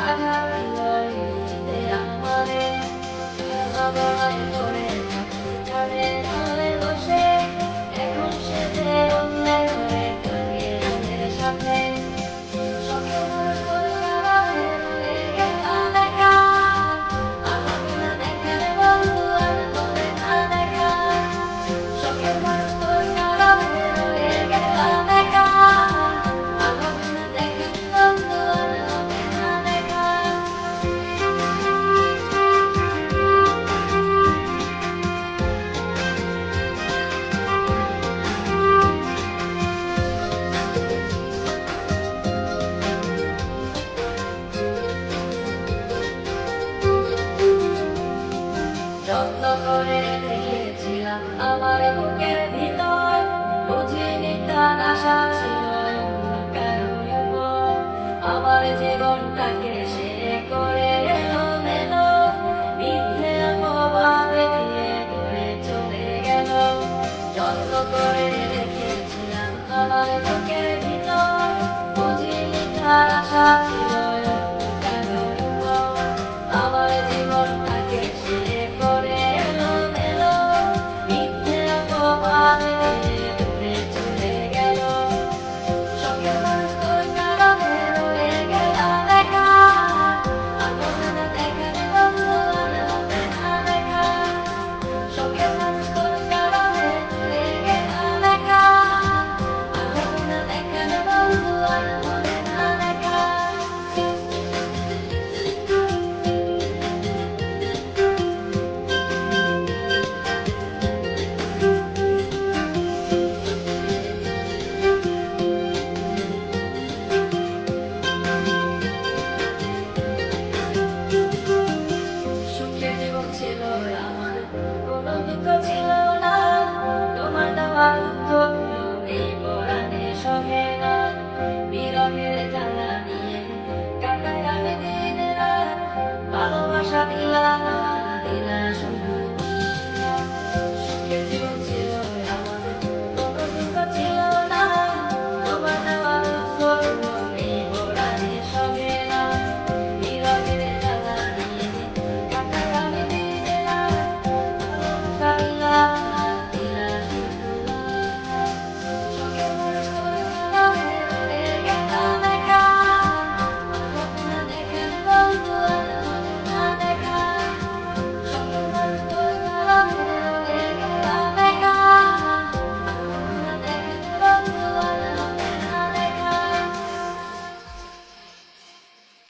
আঘাত দিলই শীতে আমারে আবহাওয়ায় পড়ে ঝড়ে ঝড়ে বসে এখন সে যে অন্য ঘরে থাকে আমাদের সাথে শখের মানুষ করে কারামে রয়ে গেল দেখা আমাকে না দেখলে বন্ধু আর তোরে না দেখা শখের মানুষ করে কারামে রয়ে গেল দেখা আমাকে না দেখলে বন্ধু আর তোরে না দেখা যত্ন করে রেখেছিলাম আমার বুকের ভিতর বুঝিনি তার আশা ছিল কারোর উপর আমার জীবনটাকে সে করে এলোমেলো মিথ্যে অপবাদে দিয়ে দূরে চলে গেল যত্ন করে রেখেছিলাম আমার বুকের ভিতর বুঝিনি তার আশা ছিল কারোর উপর আমার জীবনটাকে সে করে এলোমেলো মিথ্যে অপবাদে দিয়ে দূরে চলে গেল শখের মানুষ তোর কারণে রয়ে গেল দেখা আগুন না দেখালে বন্ধু আর হবে না দেখা শখের মানুষ তোর কারণে রয়ে গেল দেখা আগুন না দেখালে বন্ধু আর হবে না দেখা সুখের জীবন ছিল আমার কোনো দুঃখ ছিল না তোমার দেওয়া উত্তর এই পরাণে সহে না বিরহের জ্বালা নিয়ে কাটাই আমি দিন রাত ভালোবাসা দিলাম